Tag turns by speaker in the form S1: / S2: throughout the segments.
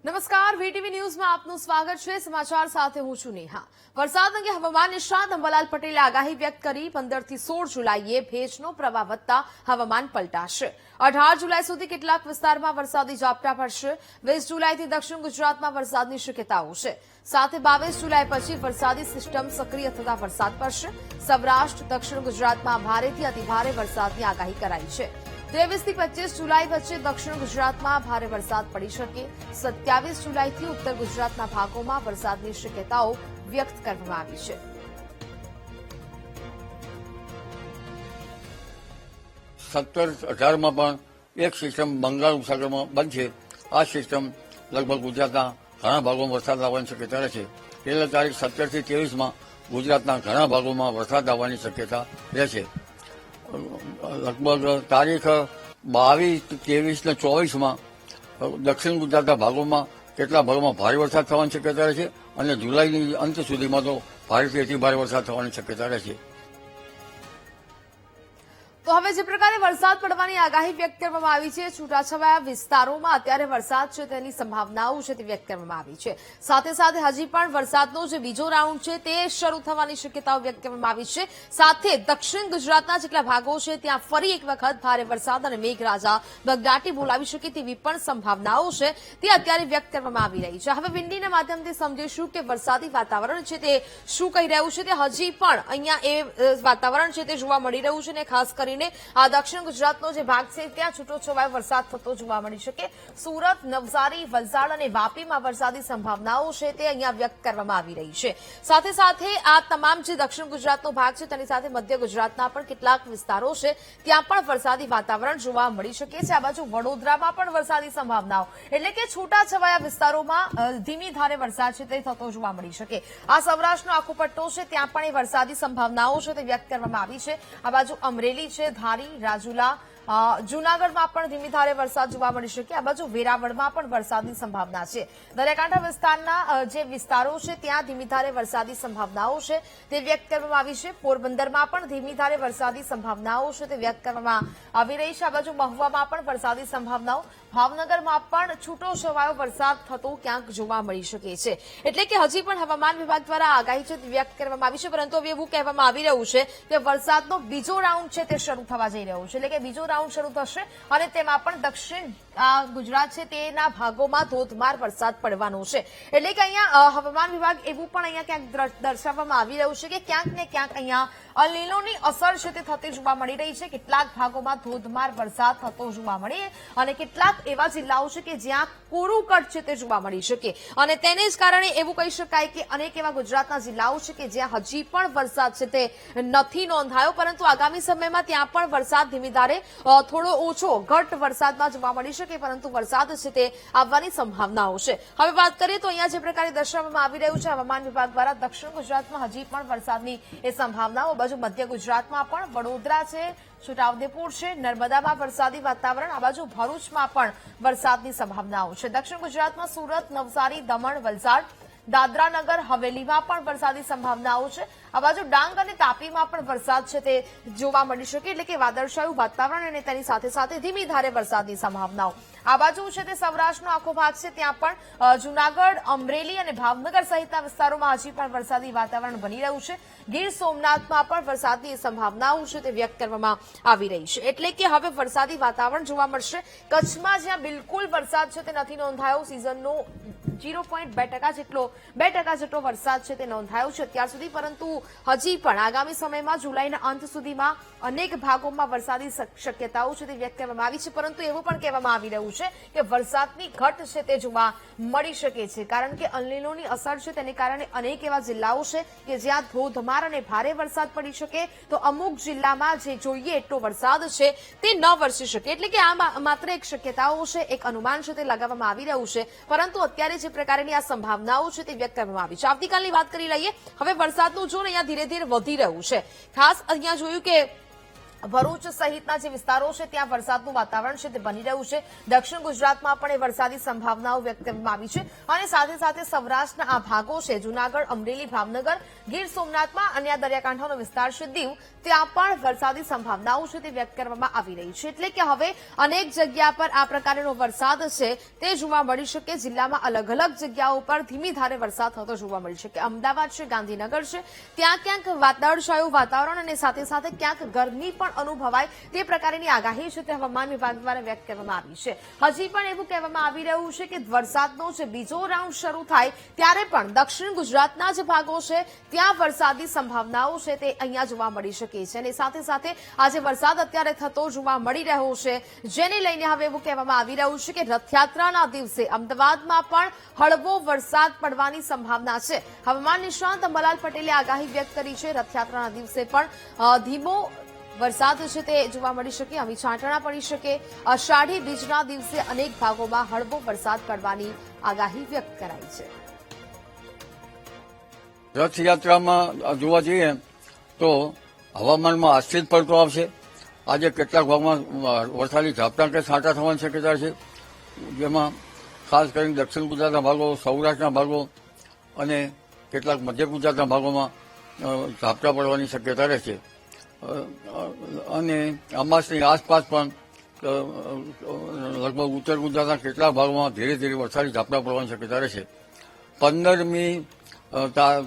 S1: નમસ્કાર, વીટીવી ન્યૂઝમાં આપનું સ્વાગત છે। સમાચાર સાથે હું છું નેહા। વરસાદ અંગે હવામાન નિષ્ણાત અંબાલાલ પટેલે આગાહી વ્યક્ત કરી 15 થી 16 જુલાઈએ ભેજનો પ્રવાહ વધતા હવામાન પલટાશે। 18 જુલાઈ સુધી કેટલાક વિસ્તારમાં વરસાદી ઝાપટા પડશે। 20 જુલાઈથી દક્ષિણ ગુજરાતમાં વરસાદની શક્યતાઓ છે। સાથે 22 જુલાઈ પછી વરસાદી સિસ્ટમ સક્રિય થતા વરસાદ પડશે। સૌરાષ્ટ્ર દક્ષિણ ગુજરાતમાં ભારેથી અતિભારે વરસાદની આગાહી કરાઈ છે। 23 થી 25 જુલાઈ વચ્ચે દક્ષિણ ગુજરાતમાં ભારે વરસાદ પડી શકે। 27 જુલાઈથી ઉત્તર ગુજરાતના ભાગોમાં વરસાદની શક્યતાઓ વ્યક્ત કરવામાં આવી છે।
S2: 17-18 માં પણ એક સિસ્ટમ બંગાળ ઉપસાગરમાં બનશે। આ સિસ્ટમ લગભગ ગુજરાતના ઘણા ભાગોમાં વરસાદ આવવાની શક્યતા રહેશે। એટલે તારીખ 17 થી 23 માં ગુજરાતના ઘણા ભાગોમાં વરસાદ આવવાની શક્યતા રહેશે। લગભગ તારીખ 22, 23 ને 24 માં દક્ષિણ ગુજરાતના ભાગોમાં કેટલા ભાગોમાં ભારે વરસાદ થવાની શક્યતા રહેશે અને જુલાઈની અંત સુધીમાં તો ભારેથી અતિભારે વરસાદ થવાની શક્યતા રહેશે।
S1: તો હવે જે પ્રકારે વરસાદ પડવાની આગાહી વ્યક્ત કરવામાં આવી છે, છૂટાછવાયા વિસ્તારોમાં અત્યારે વરસાદ છે તેની સંભાવનાઓ છે તે વ્યક્ત કરવામાં આવી છે। સાથે સાથે હજી પણ વરસાદનો જે બીજો રાઉન્ડ છે તે શરૂ થવાની શક્યતાઓ વ્યક્ત કરવામાં આવી છે। સાથે દક્ષિણ ગુજરાતના જેટલા ભાગો છે ત્યાં ફરી એક વખત ભારે વરસાદ અને મેઘરાજા બગડાટી બોલાવી શકે તેવી પણ સંભાવનાઓ છે તે અત્યારે વ્યક્ત કરવામાં આવી રહી છે। હવે વિંડીના માધ્યમથી સમજીશું કે વરસાદી વાતાવરણ છે તે શું કહી રહ્યું છે। તે હજી પણ અહીંયા એ વાતાવરણ છે તે જોવા મળી રહ્યું છે અને ખાસ કરીને આ દક્ષિણ ગુજરાતનો જે ભાગ છે ત્યાં છૂટોછવાયો વરસાદ થતો જોવા મળી શકે। સુરત, નવસારી, વલસાડ અને વાપીમાં વરસાદી સંભાવનાઓ છે તે અહીંયા વ્યક્ત કરવામાં આવી રહી છે। સાથે સાથે આ તમામ જે દક્ષિણ ગુજરાતનો ભાગ છે તેની સાથે મધ્ય ગુજરાતના પણ કેટલાક વિસ્તારો છે ત્યાં પણ વરસાદી વાતાવરણ જોવા મળી શકે છે। આ બાજુ વડોદરામાં પણ વરસાદી સંભાવનાઓ એટલે કે છૂટાછવાયા વિસ્તારોમાં ધીમી ધારે વરસાદ છે તે થતો જોવા મળી શકે। આ સૌરાષ્ટ્રનો આખો પટ્ટો છે ત્યાં પણ એ વરસાદી સંભાવનાઓ છે તે વ્યક્ત કરવામાં આવી છે। આ બાજુ અમરેલી છે, ધારી, રાજુલા, જૂનાગઢમાં પણ ધીમી ધારે વરસાદ જોવા મળી શકે। આ બાજુ વેરાવળમાં પણ વરસાદની સંભાવના છે। દરિયાકાંઠા વિસ્તારના જે વિસ્તારો છે ત્યાં ધીમી ધારે વરસાદી સંભાવનાઓ છે તે વ્યક્ત કરવામાં આવી છે। પોરબંદરમાં પણ ધીમી ધારે વરસાદી સંભાવનાઓ છે તે વ્યક્ત કરવામાં આવી રહી છે। આ બાજુ મહુવામાં પણ વરસાદી સંભાવનાઓ, ભાવનગરમાં પણ છૂટો છવાયો વરસાદ થતો ક્યાંક જોવા મળી શકે છે। એટલે કે હજી પણ હવામાન વિભાગ દ્વારા આગાહી છે તે વ્યક્ત કરવામાં આવી છે, પરંતુ હવે એવું કહેવામાં આવી રહ્યું છે કે વરસાદનો બીજો રાઉન્ડ છે તે શરૂ થવા જઈ રહ્યો છે। એટલે કે બીજો રાઉન્ડ શરૂ થશે અને તેમાં પણ દક્ષિણ ગુજરાત છે તેના ભાગોમાં ધોધમાર વરસાદ પડવાનો છે। એટલે કે અહીંયા હવામાન વિભાગ એવું પણ અહીંયા ક્યાંક દર્શાવવામાં આવી રહ્યું છે કે ક્યાંક ને ક્યાંક અહીંયા અલ નીનોની અસર છે તે થતી જોવા મળી રહી છે। કેટલાક ભાગોમાં ધોધમાર વરસાદ થતો જોવા મળે અને કેટલાક એવા જિલ્લાઓ છે કે જ્યાં કોરું કટ છે તે જોવા મળી શકે અને તેને જ કારણે એવું કહી શકાય કે અનેક એવા ગુજરાતના જિલ્લાઓ છે કે જ્યાં હજી પણ વરસાદ છે તે નથી નોંધાયો, પરંતુ આગામી સમયમાં ત્યાં પણ વરસાદ ધીમી ધારે થોડો ઓછો ઘટ વરસાદમાં જોવા મળી શકે, પરંતુ વરસાદ છે તે આવવાની સંભાવનાઓ છે। હવે વાત કરીએ તો અહીંયા જે પ્રકારે દર્શાવવામાં આવી રહ્યું છે હવામાન વિભાગ દ્વારા દક્ષિણ ગુજરાતમાં હજી પણ વરસાદની એ સંભાવનાઓ, બાજુ મધ્ય ગુજરાતમાં પણ વડોદરા છે, છોટાઉદેપુર છે, નર્મદામાં વરસાદી વાતાવરણ, આ બાજુ ભરૂચમાં પણ વરસાદની સંભાવનાઓ છે। દક્ષિણ ગુજરાતમાં સુરત, નવસારી, દમણ, વલસાડ, દાદરા નગર હવેલીમાં પણ વરસાદી સંભાવનાઓ છે। આ બાજુ ડાંગ અને તાપીમાં પણ વરસાદ છે તે જોવા મળી શકે। એટલે કે વાદળછાયું વાતાવરણ અને તેની સાથે સાથે ધીમી ધારે વરસાદની સંભાવનાઓ। આ બાજુ છે તે સૌરાષ્ટ્રનો આખો ભાગ છે ત્યાં પણ જૂનાગઢ, અમરેલી અને ભાવનગર સહિતના વિસ્તારોમાં હજી પણ વરસાદી વાતાવરણ બની રહ્યું છે। ગીર સોમનાથમાં પણ વરસાદની સંભાવનાઓ છે તે વ્યક્ત કરવામાં આવી રહી છે। એટલે કે હવે વરસાદી વાતાવરણ જોવા મળશે। કચ્છમાં જ્યાં બિલકુલ વરસાદ છે તે નથી નોંધાયો, સિઝનનો 0.2% જેટલો વરસાદ છે તે નોંધાયો છે અત્યાર સુધી, પરંતુ હજી પણ આગામી સમયમાં જુલાઈના અંત સુધીમાં અનેક ભાગોમાં વરસાદી શક્યતાઓ છે તે વ્યક્ત કરવામાં આવી છે, પરંતુ એવું પણ કહેવામાં આવી રહ્યું છે કે વરસાદની ઘટ છે તે જોવા મળી શકે છે, કારણ કે અલ નીનોની અસર છે તેને કારણે અનેક એવા જિલ્લાઓ છે કે જ્યાં ધોધમાર અને ભારે વરસાદ પડી શકે, તો અમુક જિલ્લામાં જે જોઈએ એટલો વરસાદ છે તે ન વરસી શકે। એટલે કે આ માત્ર એક શક્યતાઓ છે, એક અનુમાન છે તે લગાવવામાં આવી રહ્યું છે, પરંતુ અત્યારે જે પ્રકારની આ સંભાવનાઓ છે તે વ્યક્ત કરવામાં આવી છે। આવતીકાલની વાત કરી લઈએ। હવે વરસાદનું જોર અહીંયા ધીરે ધીરે વધી રહ્યું છે। ખાસ અહીંયા જોયું કે ભરૂચ સહિતના જે વિસ્તારો છે ત્યાં વરસાદનું વાતાવરણ છે તે બની રહ્યું છે. દક્ષિણ ગુજરાતમાં પણ એ વરસાદી સંભાવનાઓ વ્યક્ત કરવામાં આવી છે અને સાથે સાથે સૌરાષ્ટ્રના આ ભાગો છે જૂનાગઢ, અમરેલી, ભાવનગર, ગીર સોમનાથમાં અન્ય દરિયાકાંઠાનો વિસ્તાર છે દીવ, ત્યાં પણ વરસાદી સંભાવનાઓ છે તે વ્યક્ત કરવામાં આવી રહી છે. એટલે કે હવે અનેક જગ્યા પર આ પ્રકારનો વરસાદ છે તે જોવા મળી શકે. જિલ્લામાં અલગ અલગ જગ્યાઓ પર ધીમી ધારે વરસાદ થતો જોવા મળી શકે. અમદાવાદ છે, ગાંધીનગર છે, ત્યાં ક્યાંક વાદળછાયું વાતાવરણ અને સાથે સાથે ક્યાંક ગરમી પણ અનુભવાય તે પ્રકારની આગાહી છે તે હવામાન વિભાગ દ્વારા વ્યક્ત કરવામાં આવી છે. હજી પણ એવું કહેવામાં આવી રહ્યું છે કે વરસાદનો જે બીજો રાઉન્ડ શરૂ થાય ત્યારે પણ દક્ષિણ ગુજરાતના જે ભાગો છે ત્યાં વરસાદી સંભાવનાઓ છે તે અહીંયા જોવા મળી શકે છે અને સાથે સાથે આજે વરસાદ અત્યારે થતો જોવા મળી રહ્યો છે, જેને લઈને હવે એવું કહેવામાં આવી રહ્યું છે કે રથયાત્રાના દિવસે અમદાવાદમાં પણ હળવો વરસાદ પડવાની સંભાવના છે. હવામાન નિષ્ણાંત અંબાલાલ પટેલે આગાહી વ્યક્ત કરી છે. રથયાત્રાના દિવસે પણ ધીમો વરસાદ છે તે જોવા મળી શકે, આવી છાંટણા પડી શકે. અષાઢી બીજના દિવસે અનેક ભાગોમાં હળવો વરસાદ પડવાની આગાહી વ્યક્ત કરાઈ છે.
S2: રથયાત્રામાં જોવા જઈએ તો હવામાનમાં આશ્ચર્ય પડતો આવશે. આજે કેટલાક ભાગમાં વરસાદી ઝાપટા કે છાંટા થવાની શક્યતા છે, જેમાં ખાસ કરીને દક્ષિણ ગુજરાતના ભાગો, સૌરાષ્ટ્રના ભાગો અને કેટલાક મધ્ય ગુજરાતના ભાગોમાં ઝાપટા પડવાની શક્યતા રહેશે. અને અમાસની આસપાસ પણ લગભગ ઉત્તર ગુજરાતના કેટલાક ભાગોમાં ધીરે ધીરે વરસાદી ઝાપટા પડવાની શક્યતા રહેશે. 15મી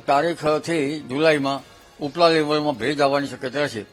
S2: તારીખથી જુલાઈમાં ઉપલા લેવલમાં ભેજ આવવાની શક્યતા રહેશે.